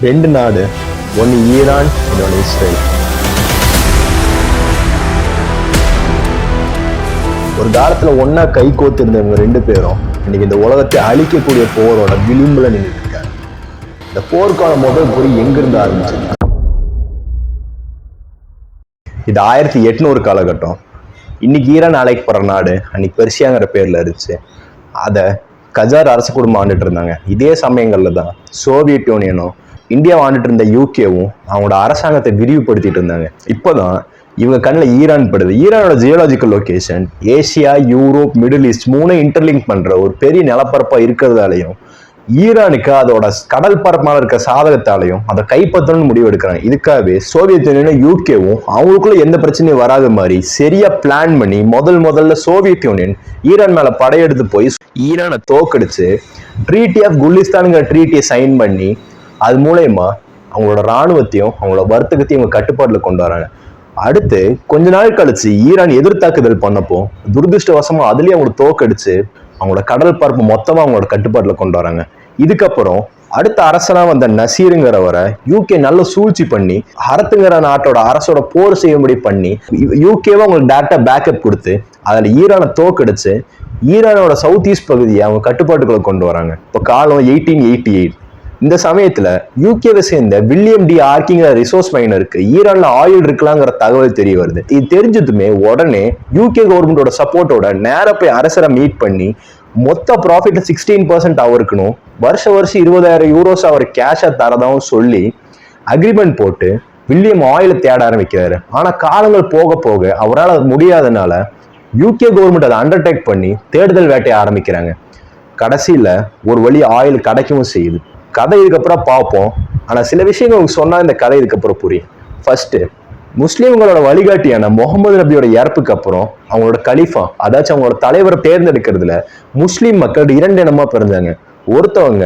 ரெண்டு நாடு, ஒன்று ஈரான், இன்னொன்று இஸ்ரேல். ஒரு காலத்துல ஒன்னா கை கோத்து இருந்தவங்க ரெண்டு பேரும் இன்னைக்கு இந்த உலகத்தை அழிக்கக்கூடிய போரோட விளிம்புல நின்றுட்டு இருக்காங்க. இந்த போருக்கான முதல் பொறி எங்கிருந்து ஆரம்பிச்சிருக்கு? இது 1800 காலகட்டம். இன்னைக்கு ஈரான் அழைக்கப்படுற நாடு அன்னைக்கு பெர்சியாங்கிற பேர்ல இருந்துச்சு. அதை கஜார் அரசு குடும்பம் ஆண்டுட்டு இருந்தாங்க. இதே சமயங்கள்ல தான் சோவியத் யூனியனும் இந்தியா ஆண்டுட்டு இருந்த யூகேவும் அவங்களோட அரசாங்கத்தை விரிவுபடுத்திட்டு இருந்தாங்க. இப்போதான் இவங்க கண்ணில் ஈரான் படுது. ஈரானோட geological location Asia, Europe, Middle East மூணு இன்டர்லிங்க் பண்ற ஒரு பெரிய நிலப்பரப்பா இருக்கிறதாலையும் ஈரானுக்கு அதோட கடல் பரப்பான இருக்க சாதகத்தாலையும் அதை கைப்பற்றணும்னு முடிவு எடுக்கிறாங்க. இதுக்காகவே சோவியத் யூனியனும் யூகேவும் அவங்களுக்குள்ள எந்த பிரச்சனையும் வராத மாதிரி சரியா பிளான் பண்ணி முதல்ல சோவியத் யூனியன் ஈரான் மேல படையெடுத்து போய் ஈரானை தோக்கடிச்சு ட்ரீட்டி ஆஃப் குலிஸ்தான்ங்கிற ட்ரீட்டியை சைன் பண்ணி அது மூலயமா அவங்களோட ராணுவத்தையும் அவங்களோட வர்த்தகத்தையும் இவங்க கட்டுப்பாட்டில் கொண்டு வராங்க. அடுத்து கொஞ்ச நாள் கழிச்சு ஈரான் எதிர்த்தாக்குதல் பண்ணப்போ துரதிருஷ்டவசமா அதுலயே அவங்களோட தோக்கடிச்சு அவங்களோட கடல் பரப்பு மொத்தமா அவங்களோட கட்டுப்பாட்டில் கொண்டு வராங்க. இதுக்கப்புறம் அடுத்த அரசனா வந்த நசீருங்கிறவரை யூகே நல்ல சூழ்ச்சி பண்ணி ஹரத்துங்கிற நாட்டோட அரசோட போர் செய்யும்படி பண்ணி யூகேவை அவங்களுக்கு டேரக்டா பேக்கப் கொடுத்து அதுல ஈரானை தோக்கடிச்சு ஈரானோட சவுத் ஈஸ்ட் பகுதியை அவங்க கட்டுப்பாட்டுக்குள்ள கொண்டு வராங்க. இப்போ காலம் 1888. இந்த சமயத்துல யூகேவை சேர்ந்த வில்லியம் டி ஆர்கிங்கிற ரிசோர்ஸ் மைனருக்கு ஈரான்ல ஆயில் இருக்கலாங்கிற தகவல் தெரிய வருது. இது தெரிஞ்சதுமே உடனே யூகே கவர்மெண்டோட சப்போர்ட்டோட நேர போய் அரசரை மீட் பண்ணி மொத்த ப்ராஃபிட்ல 16% அவருக்கணும், வருஷம் 20,000 யூரோஸ் அவர் கேஷா தரதாவும் சொல்லி அக்ரிமெண்ட் போட்டு வில்லியம் ஆயில தேட ஆரம்பிக்கிறாரு. ஆனா காலங்கள் போக போக அவரால் முடியாதனால யூகே கவர்மெண்ட் அதை அண்டர்டேக் பண்ணி தேடுதல் வேட்டையை ஆரம்பிக்கிறாங்க. கடைசியில ஒரு வழி ஆயில் கிடைக்கவும் செய்யுது. கதை இதுக்கப்புறம் பார்ப்போம். ஆனா சில விஷயங்கள் சொன்னா இந்த கதை இதுக்கப்புறம் புரியும். ஃபர்ஸ்ட், முஸ்லீம்களோட வழிகாட்டியான முகமது நபியோட இறப்புக்கு அப்புறம் அவங்களோட கலீஃபா, அதாச்சும் அவங்களோட தலைவரை தேர்ந்தெடுக்கிறதுல முஸ்லீம் மக்கள் இரண்டு இனமா பிறந்தாங்க. ஒருத்தவங்க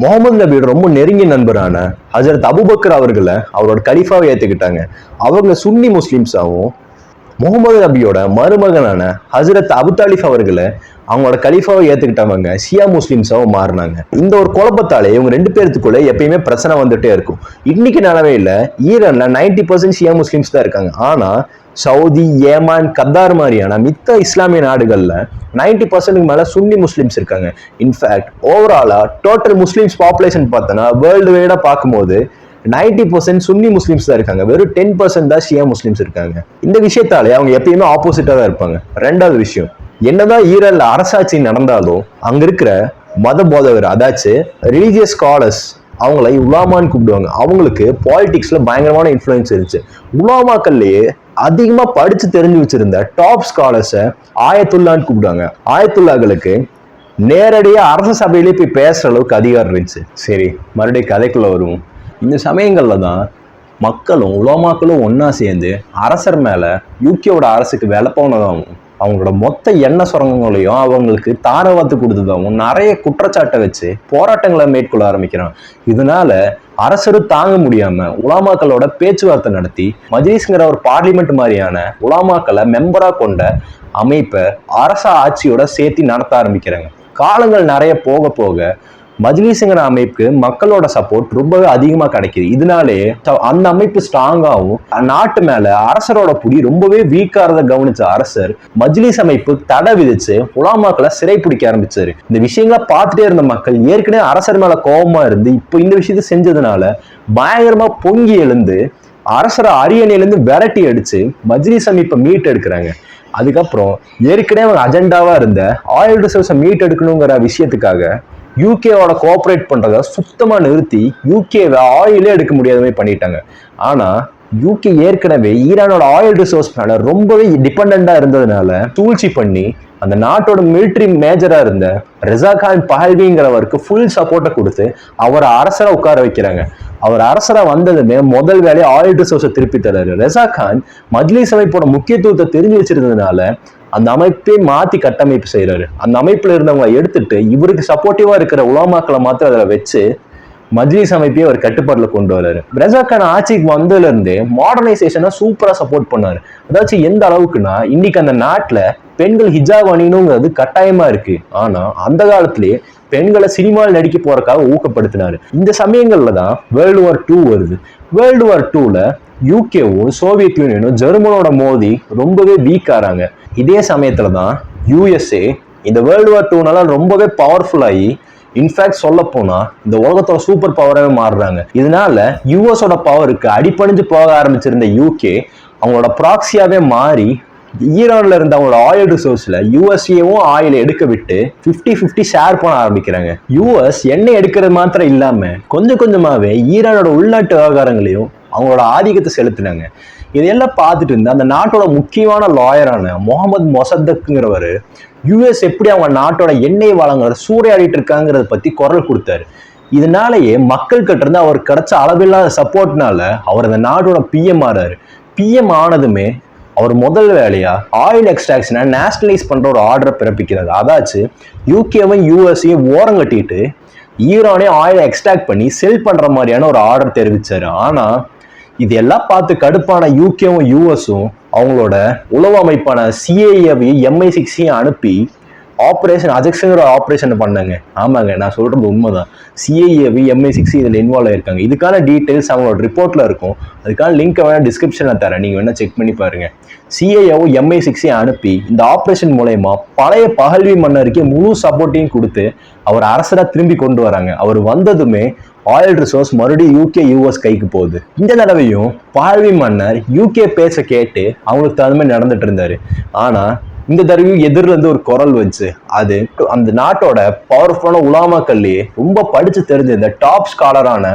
முகமது நபியோட ரொம்ப நெருங்கிய நண்பரான ஹஜரத் அபுபக்கர் அவர்களை அவரோட கலீஃபாவை ஏத்துக்கிட்டாங்க. அவங்க சுன்னி முஸ்லீம்ஸாவும் முகமது நபியோட மருமகனான ஹசரத் அபுதாலிஃப் அவர்களை அவங்களோட கலீஃபாவை ஏத்துக்கிட்டவங்க ஷியா முஸ்லிம்ஸாவும் மாறினாங்க. இந்த ஒரு குழப்பத்தாலே இவங்க ரெண்டு பேருக்குள்ள எப்பயுமே பிரச்சனை வந்துட்டே இருக்கும். இன்னைக்கு நிலவையில ஈரான்ல 90% ஷியா முஸ்லிம்ஸ் தான் இருக்காங்க. ஆனா சவுதி, ஏமான், கத்தார் மாதிரியான மித்த இஸ்லாமிய நாடுகள்ல 90% மேல சுன்னி முஸ்லிம்ஸ் இருக்காங்க. இன்ஃபேக்ட் ஓவராலா டோட்டல் முஸ்லிம்ஸ் பாப்புலேஷன் பார்த்தோன்னா வேர்ல்டு வைடா பார்க்கும்போது 90% சுன்னி முஸ்லிம்ஸ் தான் இருக்காங்க. வெறும் 10% தான் ஷியா முஸ்லிம்ஸ் இருக்காங்க. இந்த விஷயத்தாலே அவங்க எப்பயுமே ஆப்போசிட்டா தான் இருப்பாங்க. ரெண்டாவது விஷயம், என்னதான் ஈரான்ல அரசாட்சி நடந்தாலும் அங்க இருக்கிற மத போதகர், அதாச்சு ரிலீஜியஸ் ஸ்காலர்ஸ், அவங்கள உலாமான்னு கூப்பிடுவாங்க. அவங்களுக்கு பாலிடிக்ஸ்ல பயங்கரமான இன்ஃப்ளூயன்ஸ் இருந்துச்சு. உலாமாக்கள்லயே அதிகமா படிச்சு தெரிஞ்சு வச்சிருந்த டாப் ஸ்காலர்ஸை ஆயத்துல்லான்னு கூப்பிடுவாங்க. ஆயத்துல்லாக்களுக்கு நேரடியா அரச சபையிலே போய் பேசுற அளவுக்கு அதிகாரம் இருந்துச்சு. சரி, மறுபடியும் கதைக்குள்ள வருவோம். இந்த சமயங்கள்ல தான் மக்களும் உலமாக்களும் ஒன்னா சேர்ந்து அரசர் மேல யூகேவோட அரசுக்கு வேலை போனதாகவும் அவங்களோட மொத்த எண்ணெய் சுரங்கங்களையும் அவங்களுக்கு தாரவாத்து கொடுத்ததாகவும் நிறைய குற்றச்சாட்டை வச்சு போராட்டங்களை மேற்கொள்ள ஆரம்பிக்கிறான். இதனால அரசரும் தாங்க முடியாம உலாமாக்களோட பேச்சுவார்த்தை நடத்தி மஜ்லிஸ்ங்கிற ஒரு பார்லிமெண்ட் மாதிரியான உலாமாக்களை மெம்பரா கொண்ட அமைப்பை அரச ஆட்சியோட சேர்த்து நடத்த ஆரம்பிக்கிறாங்க. காலங்கள் நிறைய போக போக மஜ்லிஸ்ங்கிற அமைப்புக்கு மக்களோட சப்போர்ட் ரொம்பவே அதிகமா கிடைக்குது. இதனாலே அந்த அமைப்பு ஸ்ட்ராங்காகவும் நாட்டு மேல அரசரோட புடி ரொம்பவே வீக்காரத கவனிச்ச அரசர் மஜ்லிஸ் அமைப்பு தடை விதிச்சு உலாமாக்களை சிறை பிடிக்க ஆரம்பிச்சாரு. இந்த விஷயங்களை பார்த்துட்டே இருந்த மக்கள் ஏற்கனவே அரசர் மேல கோபமா இருந்து இப்போ இந்த விஷயத்த செஞ்சதுனால பயங்கரமா பொங்கி எழுந்து அரசரை அரியணையிலிருந்து விரட்டி அடிச்சு மஜ்லிஸ் அமைப்பை மீட் எடுக்கிறாங்க. அதுக்கப்புறம் ஏற்கனவே அவங்க அஜெண்டாவா இருந்த ஆயில் ரிசர்வ்ஸை மீட் எடுக்கணுங்கிற விஷயத்துக்காக யூகேவோட கோஆபரேட் பண்றத சுத்தமா நிறுத்தி யூகேவை ஆயிலே எடுக்க முடியாத மாதிரி பண்ணிட்டாங்க. ஆனா யூகே ஏற்கனவே ஈரானோட ஆயில் ரிசோர்ஸ் மேல ரொம்பவே டிபெண்டா இருந்ததுனால சூழ்ச்சி பண்ணி அந்த நாட்டோட மிலிட்டரி மேஜரா இருந்த ரெசா கான் பஹல்விங்கிறவருக்கு ஃபுல் சப்போர்ட்டை கொடுத்து அவரை அரசரை உட்கார வைக்கிறாங்க. அவர் அரசரா வந்ததுமே முதல் வேலையை ஆயில் ரிசோர்ஸை திருப்பி தர்றாரு. ரெசா கான் மஜ்லிஸ் அமைப்போட முக்கியத்துவத்தை தெரிஞ்சு வச்சிருந்ததுனால அந்த அமைப்பை மாத்தி கட்டமைப்பு செய்யறாரு. அந்த அமைப்புல இருந்தவங்க எடுத்துட்டு இவருக்கு சப்போர்ட்டிவா இருக்கிற உலாமாக்களை மாத்திரம் அதில் வச்சு மஜ்லிஸ் அமைப்பையும் அவர் கட்டுப்பாட்டுல கொண்டு வர்றாரு. ரெசா கான் ஆட்சிக்கு வந்ததுல இருந்தே மாடர்னைசேஷனை சூப்பரா சப்போர்ட் பண்ணாரு. அதாச்சும் எந்த அளவுக்குன்னா இன்னைக்கு அந்த நாட்டுல பெண்கள் ஹிஜாப் அணியணுங்கிறது கட்டாயமா இருக்கு. ஆனா அந்த காலத்திலேயே பெண்களை சினிமாவில் நடிக்க போறதுக்காக ஊக்கப்படுத்தினாரு. இந்த சமயங்கள்ல தான் வேர்ல்டு வார் 2 வருது. வேர்ல்டு வார் 2ல யூகேவும் சோவியத் யூனியனும் ஜெர்மனோட மோதி ரொம்பவே வீக் ஆறாங்க. இதே சமயத்துல தான் யூஎஸ்ஏ இந்த வேர்ல்டு வார் 2னால ரொம்பவே பவர்ஃபுல் ஆகி இன்ஃபேக்ட் சொல்ல போனா இந்த உலகத்தோட சூப்பர் பவராகவே மாறுறாங்க. இதனால யூஎஸோட பவருக்கு அடிப்பணிஞ்சு போக ஆரம்பிச்சிருந்த யூகே அவங்களோட ப்ராக்சியாவே மாறி ஈரான்ல இருந்த அவங்களோட ஆயில் ரிசோர்ஸ்ல யூஎஸ்ஏவும் ஆயில் எடுக்க விட்டு 50-50 ஷேர் பண்ண ஆரம்பிக்கிறாங்க. யூஎஸ் எண்ணெய் எடுக்கிறது மாத்திரம் இல்லாம கொஞ்சம் கொஞ்சமாவே ஈரானோட உள்நாட்டு விவகாரங்களையும் அவங்களோட ஆதிக்கத்தை செலுத்தினாங்க. இதையெல்லாம் பார்த்துட்டு இருந்த அந்த நாட்டோட முக்கியமான லாயரான முகமது மொசத்தக்ங்கிறவர் யூஎஸ் எப்படி அவங்க நாட்டோட எண்ணெய் வளங்களை சூறையாடிட்டு இருக்காங்கிறத பத்தி குரல் கொடுத்தாரு. இதனாலேயே மக்கள் கிட்ட இருந்து அவருக்கு கிடைச்ச அளவில்லாத சப்போர்ட்னால அவர் அந்த நாட்டோட பிஎம் ஆறாரு. பிஎம் ஆனதுமே அவர் முதல் வேலையா ஆயில் எக்ஸ்ட்ராக்ஷனை நேஷனலைஸ் பண்ற ஒரு ஆர்டரை பிறப்பிக்கிறாரு. அதாச்சு யூகேவும் யூஎஸ்ஐயும் ஓரம் கட்டிட்டு ஈரானே ஆயிலை எக்ஸ்ட்ராக்ட் பண்ணி செல் பண்ற மாதிரியான ஒரு ஆர்டர் தெரிவிச்சாரு. ஆனா இதெல்லாம் பார்த்து கடுப்பான யூகேவும் யூஎஸும் அவங்களோட உளவு அமைப்பான சிஏஏவையும் MI6ஐயும் அனுப்பி ஆப்ரேஷன் அஜெக்ஷன் ஆப்ரேஷன் பண்ணாங்க. ஆமாங்க, நான் சொல்றது உண்மைதான். சிஐஏவி MI6 இதில் இன்வால்வ் ஆயிருக்காங்க. இதுக்கான டீட்டெயில்ஸ் அவங்களோட ரிப்போர்ட்ல இருக்கும். அதுக்கான லிங்க் வேணா டிஸ்கிரிப்ஷன்ல தரேன், நீங்க வேணா செக் பண்ணி பாருங்க. சிஐஏவும் MI6ஐயும் அனுப்பி இந்த ஆப்ரேஷன் மூலயமா பழைய பகல்வி மன்னருக்கு முழு சப்போர்ட்டையும் கொடுத்து அவர் அரசரா திரும்பி கொண்டு வராங்க. அவர் வந்ததுமே ஆயில் ரிசோர்ஸ் மறுபடியும் யூகே யூஎஸ் கைக்கு போகுது. இந்த தடவையும் பகல்வி மன்னர் யூகே பேச்ச கேட்டு அவங்களுக்கு தகுந்த மாதிரி நடந்துட்டு இருந்தாரு. ஆனா இந்த தடவையும் எதிரில இருந்து ஒரு குரல் வச்சு அது அந்த நாட்டோட பவர்ஃபுல்லான உலாமாக்கள்லயே ரொம்ப படிச்சு தெரிஞ்ச இந்த டாப் ஸ்காலரான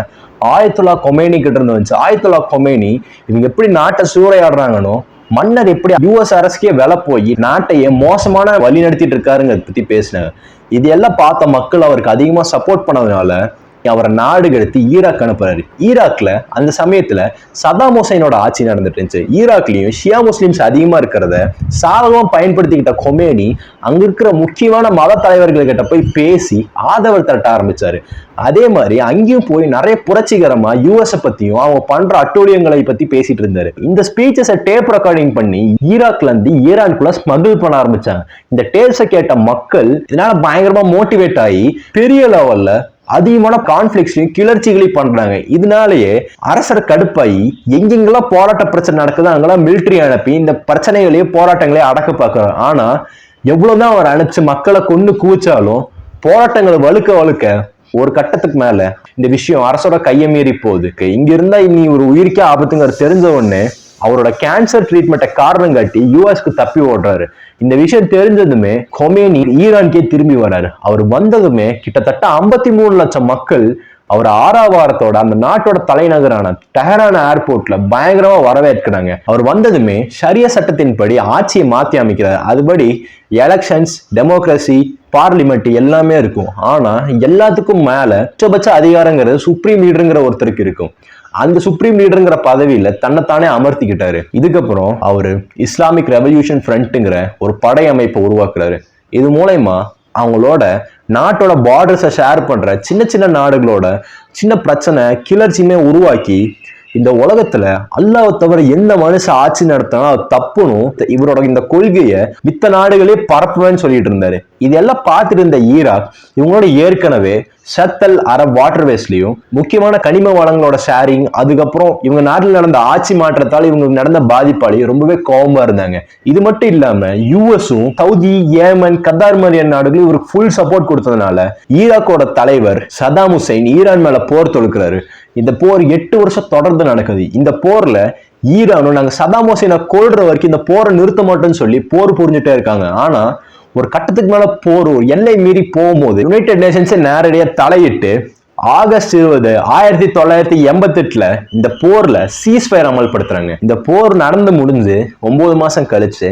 ஆயத்துல்லா கொமேனி கிட்ட இருந்து வந்துச்சு. ஆயத்துல்லா கொமேனி இவங்க எப்படி நாட்டை சூறையாடுறாங்கன்னு, மன்னர் எப்படி யூஎஸ் அரசுக்கே விலை போய் நாட்டையே மோசமான வழி நடத்திட்டு இருக்காருங்கிறத பத்தி பேசினாங்க. இது எல்லாம் பார்த்த மக்கள் அவருக்கு அதிகமா சப்போர்ட் பண்ணதுனால அவரை நாடு கடத்தி ஈராக் அனுப்புறாரு. ஈராக்ல அந்த சமயத்துல சதாம் ஹுசைனோட ஆட்சி நடந்துட்டு இருந்துச்சு. ஈராக்லயும் ஷியா முஸ்லிம்ஸ் அதிகமா இருக்கிறத சாதகமா பயன்படுத்திக்கிட்ட கொமேனி அங்க இருக்கிற முக்கியமான மத தலைவர்கள்கிட்ட போய் பேசி ஆதரவு திரட்ட ஆரம்பிச்சாரு. அதே மாதிரி அங்கேயும் போய் நிறைய புரட்சிகரமா யூஎஸ் பத்தியும் அவங்க பண்ற அட்டூழியங்களை பத்தி பேசிட்டு இருந்தாரு. இந்த ஸ்பீச்சஸை டேப் ரெக்கார்டிங் பண்ணி ஈராக்ல இருந்து ஈரானுக்குள்ள ஸ்மகிள் பண்ண ஆரம்பிச்சாங்க. இந்த டேப்ஸை கேட்ட மக்கள் இதனால பயங்கரமா மோட்டிவேட் ஆகி பெரிய லெவல்ல அதிகமான கான்ஃபிளிக்ஸையும் கிளர்ச்சிகளையும் பண்றாங்க. இதனாலேயே அரசர் கடுப்பாயி எங்கெங்கெல்லாம் போராட்ட பிரச்சனை நடக்குதோ அங்கெல்லாம் மிலிட்டரி அனுப்பி இந்த பிரச்சனைகளையும் போராட்டங்களையும் அடக்க பார்க்கிறார். ஆனா எவ்வளவுதான் அவர் அனுப்பிச்சு மக்களை கொண்டு குவிச்சாலும் போராட்டங்களை வலுக்க ஒரு கட்டத்துக்கு மேல இந்த விஷயம் அரசோட கையை மீறி போகுது. இங்க இருந்தா இனி ஒரு உயிருக்கே ஆபத்துங்கிற தெரிஞ்ச உடனே அவரோட கேன்சர் ட்ரீட்மெண்ட்டை காரணம் காட்டி யூஎஸ்க்கு தப்பி ஓடுறாரு. இந்த விஷயம் தெரிஞ்சதுமே கொமேனி ஈரானுக்கே திரும்பி வர்றாரு. அவர் வந்ததுமே கிட்டத்தட்ட 53 லட்சம் மக்கள் அவர் 6ஆம் வாரத்தோட அந்த நாட்டோட தலைநகரான டெஹரான் ஏர்போர்ட்ல பயங்கரமா வரவேற்கிறாங்க. அவர் வந்ததுமே ஷரியா சட்டத்தின்படி ஆட்சியை மாத்தி அமைக்கிறார். அதுபடி எலெக்ஷன்ஸ், டெமோக்ரஸி, பார்லிமெண்ட் எல்லாமே இருக்கும். ஆனா எல்லாத்துக்கும் மேல உச்சபட்ச அதிகாரங்கிறது சுப்ரீம் லீடருங்கிற ஒருத்தருக்கு இருக்கும். அந்த சுப்ரீம் லீடருங்கிற பதவியில தன்னைத்தானே அமர்த்திக்கிட்டாரு. இதுக்கப்புறம் அவரு இஸ்லாமிக் ரெவல்யூஷன் ஃப்ரண்ட்ங்கிற ஒரு படை அமைப்பை உருவாக்குறாரு. இது மூலயமா அவங்களோட நாட்டோட பார்டர்ஸை ஷேர் பண்ற சின்ன சின்ன நாடுகளோட சின்ன பிரச்சனை கிளர்ச்சியுமே உருவாக்கி இந்த உலகத்துல அல்லாஹ்வை தவிர எந்த மனுஷன் ஆட்சி நடத்தினா அது தப்புனும் இவரோட இந்த கொள்கையை மித்த நாடுகளே பரப்புவேன்னு சொல்லிட்டு இருந்தாரு. இதெல்லாம் பார்த்துட்டு இருந்த ஈராக் இவங்களோட ஏற்கனவே ஷத்தல் அரப் வாட்டர்வேஸ்லயும் முக்கியமான கனிம வளங்களோட ஷேரிங், அதுக்கப்புறம் இவங்க நாட்டில் நடந்த ஆட்சி மாற்றத்தால் இவங்களுக்கு நடந்த பாதிப்பாலையும் ரொம்பவே கோபமா இருந்தாங்க. இது மட்டும் இல்லாம யூஎஸும் சவுதி, ஏமன், கத்தார் மாதிரியான நாடுகளும் இவருக்கு ஃபுல் சப்போர்ட் கொடுத்ததுனால ஈராக்கோட தலைவர் சதாம் ஹுசைன் ஈரான் மேல போர் தொடுக்கிறாரு. இந்த போர் 8 வருஷம் தொடர்ந்து நடக்குது. இந்த போர்ல ஈரானும் நாங்க சதாம் ஹுசைனை கொல்ற வரைக்கும் இந்த போரை நிறுத்த மாட்டோம்னு சொல்லி போர் புரிஞ்சுட்டே இருக்காங்க. ஆனா ஒரு கட்டத்துக்கு மேல போர் ஒரு எல்லை மீறி போகும்போது யுனைடெட் நேஷன்ஸ் நேரடியா தலையிட்டு ஆகஸ்ட் 20, 1988 இந்த போர்ல சீஸ்ஃபயர் அமல்படுத்துறாங்க. இந்த போர் நடந்து முடிஞ்சு 9 மாசம் கழிச்சு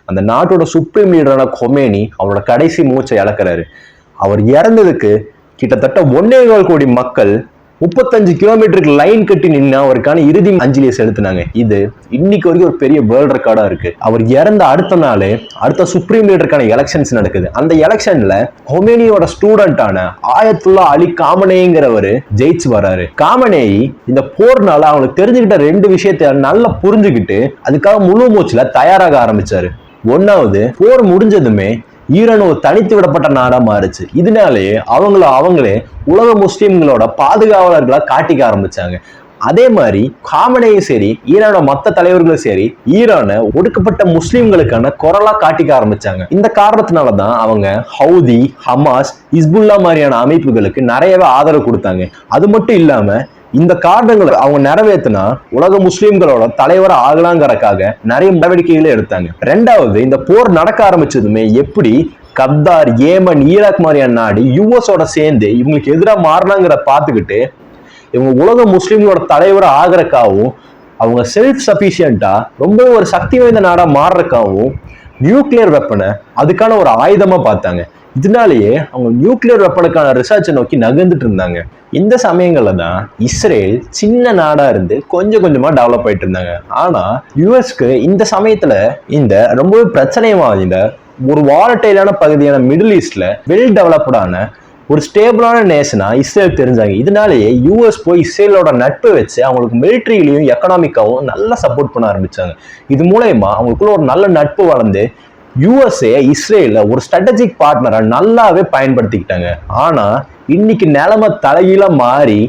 அந்த நாட்டோட சுப்ரீம் லீடரான கொமேனி அவரோட கடைசி மூச்சை இழக்கிறாரு. அவர் இறந்ததுக்கு கிட்டத்தட்ட 1.25 கோடி மக்கள் 35 கிலோமீட்டருக்கு லைன் கட்டி நின்று அவருக்கான இறுதி அஞ்சலியை செலுத்தினாங்க. இது இன்னைக்கு வரைக்கும் ஒரு பெரிய வேர்ல்ட் ரெக்கார்டா இருக்கு. அவர் இறந்த அடுத்த நாள் அடுத்த சுப்ரீம் லீடருக்கான எலெக்ஷன்ஸ் நடக்குது. அந்த எலெக்ஷன்ல கொமேனியோட ஸ்டூடெண்டான ஆயத்துல்லா அலி காமனேங்கிறவர் ஜெயிச்சு வர்றாரு. காமனேயி இந்த போர்னால அவங்களுக்கு தெரிஞ்சுக்கிட்ட 2 விஷயத்த நல்லா புரிஞ்சுக்கிட்டு அதுக்காக முழு மூச்சுல தயாராக ஆரம்பிச்சாரு. ஒன்னாவது, போர் முடிஞ்சதுமே ஈரான் ஒரு தனித்து விடப்பட்ட நாடா மாறுச்சு. இதனாலே அவங்களே உலக முஸ்லிம்களோட பாதுகாவலர்களா காட்டிக்க ஆரம்பிச்சாங்க. அதே மாதிரி காமனேயும் சரி, ஈரானோட மற்ற தலைவர்களும் சரி, ஈரானை ஒடுக்கப்பட்ட முஸ்லிம்களுக்கான குரலா காட்டிக்க ஆரம்பிச்சாங்க. இந்த காரணத்தினாலதான் அவங்க ஹவுதி, ஹமாஸ், ஹிஸ்புல்லா மாதிரியான அமைப்புகளுக்கு நிறையவே ஆதரவு கொடுத்தாங்க. அது மட்டும் இல்லாம இந்த காரணங்களை அவங்க நிறைவேற்றினா உலக முஸ்லிம்களோட தலைவரை ஆகலாங்கிறதுக்காக நிறைய நடவடிக்கைகளை எடுத்தாங்க. ரெண்டாவது, இந்த போர் நடக்க ஆரம்பிச்சதுமே எப்படி கத்தார், ஏமன், ஈராக் மாதிரியான நாடு யுஎஸோட சேர்ந்து இவங்களுக்கு எதிராக மாறினாங்கிற பார்த்துக்கிட்டு இவங்க உலக முஸ்லிம்களோட தலைவரை ஆகிறக்காகவும் அவங்க செல்ஃப் சஃபிஷியண்டா ரொம்ப ஒரு சக்தி வாய்ந்த நாடா மாறுறக்காகவும் நியூக்ளியர் வெப்பனை அதுக்கான ஒரு ஆயுதமா பார்த்தாங்க. இதனாலேயே அவங்க நியூக்ளியர் வெப்பனுக்கான ரிசர்ச்சை நோக்கி நகர்ந்துட்டு இருந்தாங்க. இந்த சமயங்கள்ல தான் இஸ்ரேல் சின்ன நாடா இருந்து கொஞ்சம் கொஞ்சமா டெவலப் ஆயிட்டு இருந்தாங்க. ஆனா யுஎஸ்க்கு இந்த சமயத்துல இந்த ரொம்பவே பிரச்சனை வாய்ந்த ஒரு வாலட்டைலான பகுதியான மிடில் ஈஸ்ட்ல வெல் டெவலப்டான ஒரு ஸ்டேபிளான நேஷனா இஸ்ரேல் தெரிஞ்சாங்க. இதனாலேயே யூஎஸ் போய் இஸ்ரேலோட நட்பு வச்சு அவங்களுக்கு மிலிட்ரியிலையும் எக்கனாமிக்காவும் நல்லா சப்போர்ட் பண்ண ஆரம்பிச்சாங்க. இது மூலயமா அவங்களுக்குள்ள ஒரு நல்ல நட்பு வளர்ந்து யூஎஸ்ஏ இஸ்ரேல ஒரு ஸ்ட்ராட்டஜிக் பார்ட்னரா நல்லாவே பயன்படுத்திக்கிட்டாங்க. ஆனா இன்னைக்கு நிலைமை தலைகீழ மாறி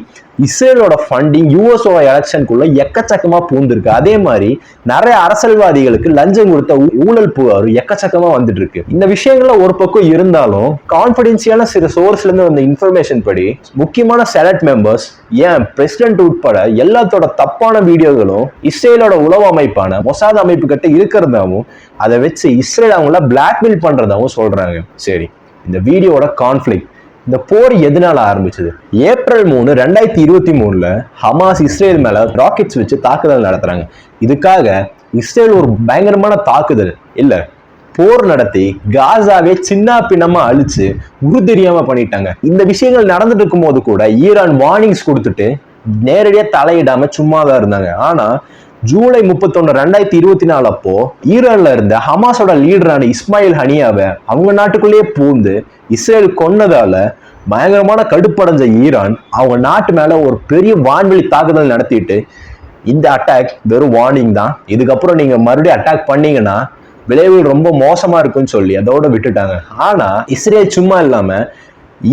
இஸ்ரேலோட ஃபண்டிங் யூஎஸோட எலெக்ஷனுக்குள்ள எக்கச்சக்கமா பூந்திருக்கு. அதே மாதிரி நிறைய அரசியல்வாதிகளுக்கு லஞ்சம் கொடுத்த ஊழல் புகார் எக்கச்சக்கமா வந்துட்டு இருக்கு. இந்த விஷயங்கள்ல ஒரு பக்கம் இருந்தாலும் கான்பிடென்சியான சில சோர்ஸ்ல இருந்து வந்த இன்ஃபர்மேஷன் படி முக்கியமான செனட் மெம்பர்ஸ், ஏன் பிரசிடென்ட் உட்பட எல்லாத்தோட தப்பான வீடியோகளும் இஸ்ரேலோட உளவு அமைப்பான மொசாத் அமைப்பு கிட்ட இருக்கிறதாவும் அதை வச்சு இஸ்ரேல் அவங்கள பிளாக்மெயில் பண்றதாவும் சொல்றாங்க. சரி, இந்த வீடியோட கான்ஃபிளிக்ட், இந்த போர் எதனால ஆரம்பிச்சது? ஏப்ரல் 3, 2023 ஹமாஸ் இஸ்ரேல் மேல ராக்கெட்ஸ் வச்சு தாக்குதல் நடத்துறாங்க. இதுக்காக இஸ்ரேல் ஒரு பயங்கரமான தாக்குதல் இல்ல, போர் நடத்தி காசாவே சின்ன பின்னமா அழிச்சு தெரியாம பண்ணிட்டாங்க. இந்த விஷயங்கள் நடந்துட்டு இருக்கும் போது கூட ஈரான் வார்னிங்ஸ் கொடுத்துட்டு நேரடியா தலையிடாம சும்மாதான் இருந்தாங்க. ஆனா ஜூலை 31, 2024 அப்போ ஈரான்ல இருந்த ஹமாஸோட லீடரான இஸ்மாயில் ஹனியாவை அவங்க நாட்டுக்குள்ளேயே பூந்து இஸ்ரேல் கொன்னதால பயங்கரமான கடுப்படைஞ்ச ஈரான் அவங்க நாட்டு மேல ஒரு பெரிய வான்வெளி தாக்குதல் நடத்திட்டு இந்த அட்டாக் வெறும் வார்னிங் தான், இதுக்கப்புறம் நீங்க மறுபடியும் அட்டாக் பண்ணீங்கன்னா விளைவுகள் ரொம்ப மோசமா இருக்குன்னு சொல்லி அதோட விட்டுட்டாங்க. ஆனா இஸ்ரேல் சும்மா இல்லாம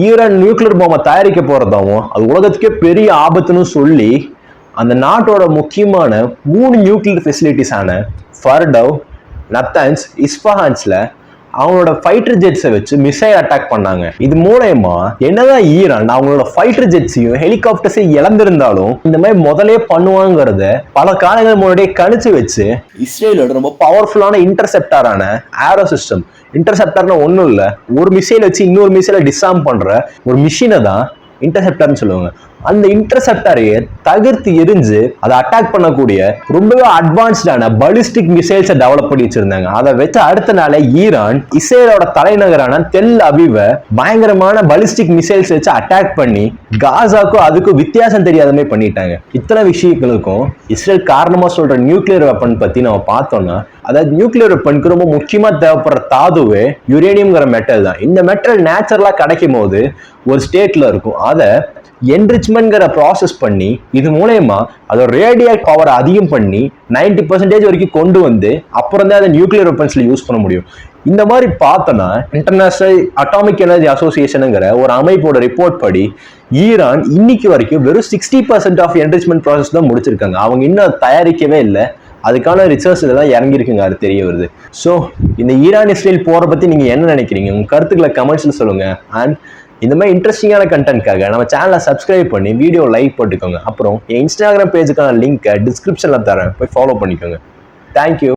ஈரான் நியூக்ளியர் பாம்பை தயாரிக்க போறதாவும் அது உலகத்துக்கே பெரிய ஆபத்துன்னு சொல்லி அந்த நாட்டோட முக்கியமான 3 நியூக்ளியர் ஃபெசிலிட்டிஸான ஃபர்டவ், நத்தான்ஸ், இஸ்ஃபஹான்ஸ்ல அவங்களோட ஃபைட்டர் ஜெட்ஸை வச்சு மிசைல் அட்டாக் பண்ணாங்க. இது மூலயமா என்னதான் ஈரான் அவங்களோட ஃபைட்டர் ஜெட்ஸையும் ஹெலிகாப்டர்ஸையும் இழந்திருந்தாலும் இந்த மாதிரி முதலே பண்ணுவாங்கிறத பல காலங்கள் முன்னாடியே கணிச்சு வச்சு இஸ்ரேலோட ரொம்ப பவர்ஃபுல்லான இன்டர்செப்டாரான ஏரோ சிஸ்டம், இன்டர்செப்டார்னா ஒன்றும் இல்லை, ஒரு மிசைல் வச்சு இன்னொரு மிசைலை டிஸ்ஆர்ம் பண்ற ஒரு மிஷினை தான் இன்டர்செப்டர்னு சொல்லுவாங்க. அந்த இன்டர்செப்டரையே தகர்த்து எரிஞ்சு அதை அட்டாக் பண்ணக்கூடிய ரொம்பவே அட்வான்ஸ்டான பலிஸ்டிக் மிசைல்ஸை டெவலப் பண்ணி வச்சிருந்தாங்க. அதை வச்சு அடுத்த நாளே ஈரான் இஸ்ரேலோட தலைநகரான தெல் அவிவை பயங்கரமான பலிஸ்டிக் மிசைல்ஸ் வச்சு அட்டாக் பண்ணி காசாக்கும் அதுக்கும் வித்தியாசம் தெரியாத மாதிரி பண்ணிட்டாங்க. இத்தனை விஷயங்களுக்கும் இஸ்ரேல் காரணமா சொல்ற நியூக்ளியர் வெப்பன் பத்தி நம்ம பார்த்தோம்னா, அதாவது நியூக்ளியர் வெப்பனுக்கு ரொம்ப முக்கியமா தேவைப்படுற தாதுவே யுரேனியம்ங்கிற மெட்டல் தான். இந்த மெட்டல் நேச்சுரலா கிடைக்கும் போது ஒரு ஸ்டேட்ல இருக்கும், அதை என்ரிச்மெண்ட்ங்கிற ப்ராசஸ் பண்ணி இது மூலயமா அதோட ரேடியோ பவரை அதிகம் பண்ணி 90% வரைக்கும் கொண்டு வந்து அப்புறம் தான் அதை நியூக்ளியர் வெப்பன்ஸ்ல யூஸ் பண்ண முடியும். இந்த மாதிரி பார்த்தோன்னா இன்டர்நேஷனல் அட்டாமிக் எனர்ஜி அசோசியேஷனுங்கிற ஒரு அமைப்போட ரிப்போர்ட் படி ஈரான் இன்னைக்கு வரைக்கும் வெறும் 60% ஆஃப் என்ரிச்மெண்ட் ப்ராசஸ் தான் முடிச்சிருக்காங்க. அவங்க இன்னும் தயாரிக்கவே இல்லை, அதுக்கான ரிசர்ச் இதெல்லாம் இறங்கியிருக்குங்க, அது தெரிய வருது. ஸோ இந்த ஈரான் இஸ்ரேல் போரை பற்றி நீங்கள் என்ன நினைக்கிறீங்க? உங்கள் கருத்துக்களை கமெண்ட்ஸில் சொல்லுங்கள். அண்ட் இந்த மாதிரி இன்ட்ரெஸ்டிங்கான கண்டென்ட்காக நம்ம சேனலை சப்ஸ்கிரைப் பண்ணி வீடியோ லைக் போட்டுக்கோங்க. அப்புறம் என் இன்ஸ்டாகிராம் பேஜுக்கான லிங்க்கை டிஸ்கிரிப்ஷனில் தரேன், போய் ஃபாலோ பண்ணிக்கோங்க. தேங்க்யூ.